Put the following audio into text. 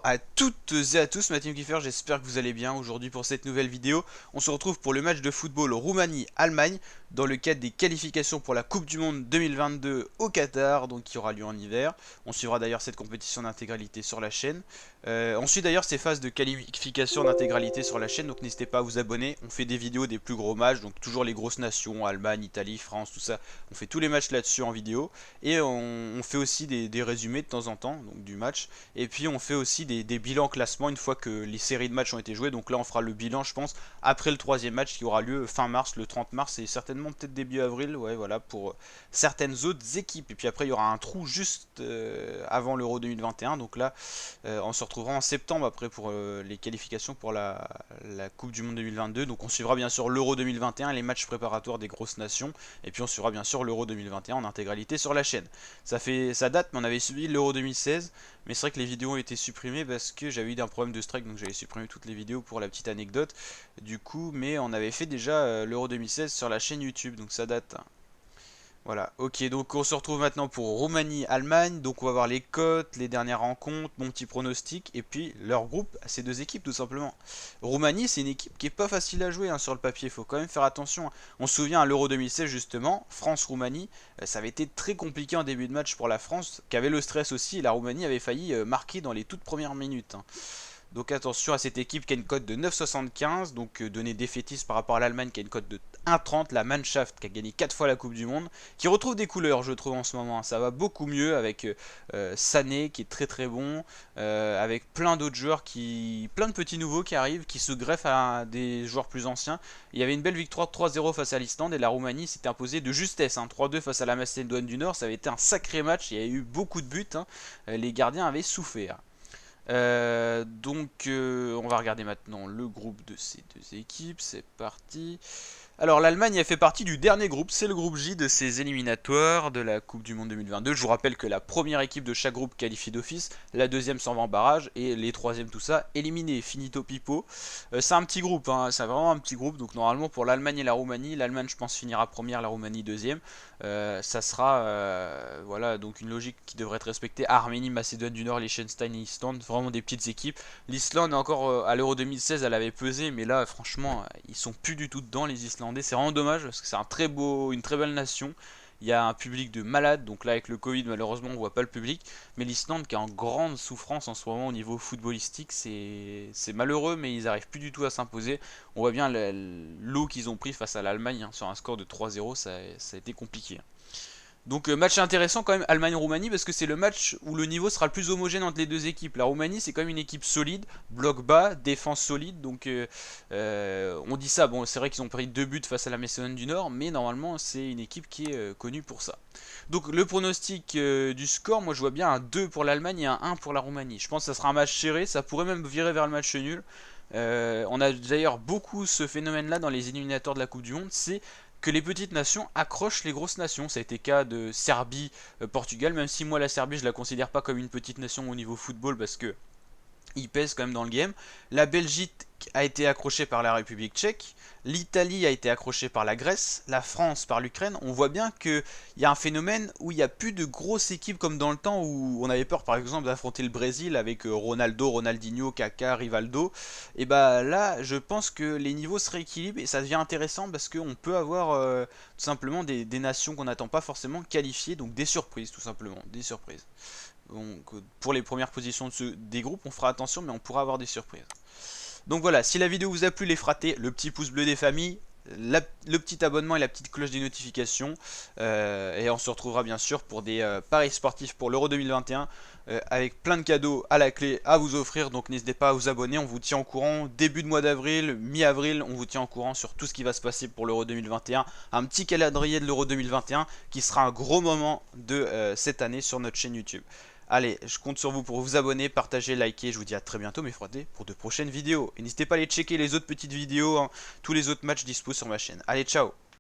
à toutes et à tous, ma team Kiefer, j'espère que vous allez bien. Aujourd'hui pour cette nouvelle vidéo, on se retrouve pour le match de football Roumanie-Allemagne dans le cadre des qualifications pour la Coupe du Monde 2022 au Qatar, donc qui aura lieu en hiver. On suivra d'ailleurs cette compétition d'intégralité sur la chaîne. On suit d'ailleurs ces phases de qualification d'intégralité sur la chaîne, donc n'hésitez pas à vous abonner. On fait des vidéos des plus gros matchs, donc toujours les grosses nations, Allemagne, Italie, France, tout ça. On fait tous les matchs là-dessus en vidéo. Et on fait aussi des résumés de temps en temps, donc du match. Et puis on fait aussi des bilans classement une fois que les séries de matchs ont été jouées. Donc là on fera le bilan je pense après le troisième match qui aura lieu fin mars, le 30 mars et certainement peut-être début avril, ouais voilà, pour certaines autres équipes. Et puis après il y aura un trou juste avant l'Euro 2021. Donc là on se retrouvera en septembre après pour les qualifications pour la Coupe du Monde 2022. Donc on suivra bien sûr l'Euro 2021, les matchs préparatoires des grosses nations. Et puis on suivra bien sûr l'Euro 2021 en intégralité sur la chaîne. Ça date, mais on avait suivi l'Euro 2016. Mais c'est vrai que les vidéos ont été supprimées parce que j'avais eu un problème de strike, donc j'avais supprimé toutes les vidéos pour la petite anecdote. Du coup, mais on avait fait déjà l'Euro 2016 sur la chaîne YouTube, donc ça date. Voilà, ok, donc on se retrouve maintenant pour Roumanie-Allemagne. Donc on va voir les cotes, les dernières rencontres, mon petit pronostic, et puis leur groupe à ces deux équipes tout simplement. Roumanie, c'est une équipe qui est pas facile à jouer hein, sur le papier, il faut quand même faire attention. On se souvient à l'Euro 2016 justement, France-Roumanie, ça avait été très compliqué en début de match pour la France, qui avait le stress aussi, et la Roumanie avait failli marquer dans les toutes premières minutes. Hein. Donc attention à cette équipe qui a une cote de 9,75, donc données défaitistes par rapport à l'Allemagne qui a une cote de 1,30, la Mannschaft qui a gagné 4 fois la Coupe du Monde, qui retrouve des couleurs je trouve en ce moment, ça va beaucoup mieux avec Sané qui est très très bon, avec plein d'autres joueurs, plein de petits nouveaux qui arrivent, qui se greffent à des joueurs plus anciens. Il y avait une belle victoire 3-0 face à l'Islande et la Roumanie s'était imposée de justesse, hein, 3-2 face à la Macédoine du Nord, ça avait été un sacré match, il y a eu beaucoup de buts, hein, les gardiens avaient souffert. On va regarder maintenant le groupe de ces deux équipes, c'est parti. Alors l'Allemagne a fait partie du dernier groupe, c'est le groupe J de ces éliminatoires de la Coupe du Monde 2022. Je vous rappelle que la première équipe de chaque groupe qualifie d'office, la deuxième s'en va en barrage et les troisièmes tout ça éliminé, finito pipo. C'est un petit groupe, hein, c'est vraiment un petit groupe, donc normalement pour l'Allemagne et la Roumanie, l'Allemagne je pense finira première, la Roumanie deuxième. Ça sera voilà donc une logique qui devrait être respectée. Arménie, Macédoine du Nord, Liechtenstein et Islande, vraiment des petites équipes. L'Islande encore à l'Euro 2016 elle avait pesé, mais là franchement ils sont plus du tout dedans les Islandais. C'est vraiment dommage parce que c'est une très belle nation. Il y a un public de malades, donc là avec le Covid malheureusement on voit pas le public, mais l'Islande qui est en grande souffrance en ce moment au niveau footballistique, c'est malheureux mais ils arrivent plus du tout à s'imposer. On voit bien l'eau qu'ils ont pris face à l'Allemagne hein, sur un score de 3-0, ça a été compliqué. Donc match intéressant quand même Allemagne-Roumanie parce que c'est le match où le niveau sera le plus homogène entre les deux équipes. La Roumanie c'est quand même une équipe solide, bloc bas, défense solide, donc on dit ça, bon c'est vrai qu'ils ont pris 2 buts face à la Macédoine du Nord, mais normalement c'est une équipe qui est connue pour ça. Donc le pronostic du score, moi je vois bien un 2 pour l'Allemagne et un 1 pour la Roumanie. Je pense que ça sera un match serré, ça pourrait même virer vers le match nul. On a d'ailleurs beaucoup ce phénomène là dans les éliminatoires de la Coupe du Monde, c'est que les petites nations accrochent les grosses nations. Ça a été le cas de Serbie, Portugal, même si moi la Serbie je la considère pas comme une petite nation au niveau football parce que ils pèsent quand même dans le game. La Belgique a été accrochée par la République tchèque, l'Italie a été accrochée par la Grèce, la France par l'Ukraine. On voit bien qu'il y a un phénomène où il n'y a plus de grosses équipes comme dans le temps où on avait peur par exemple d'affronter le Brésil avec Ronaldo, Ronaldinho, Kaká, Rivaldo. Et bah là, je pense que les niveaux se rééquilibrent et ça devient intéressant parce qu'on peut avoir tout simplement des nations qu'on n'attend pas forcément qualifiées, donc des surprises tout simplement, des surprises. Donc pour les premières positions des groupes, on fera attention, mais on pourra avoir des surprises. Donc voilà, si la vidéo vous a plu, les fratés, le petit pouce bleu des familles, le petit abonnement et la petite cloche des notifications. Et on se retrouvera bien sûr pour des paris sportifs pour l'Euro 2021 avec plein de cadeaux à la clé à vous offrir. Donc n'hésitez pas à vous abonner, on vous tient au courant début de mois d'avril, mi-avril, on vous tient au courant sur tout ce qui va se passer pour l'Euro 2021. Un petit calendrier de l'Euro 2021 qui sera un gros moment de cette année sur notre chaîne YouTube. Allez, je compte sur vous pour vous abonner, partager, liker. Je vous dis à très bientôt mes fratés pour de prochaines vidéos. Et n'hésitez pas à aller checker les autres petites vidéos, hein, tous les autres matchs dispo sur ma chaîne. Allez, ciao!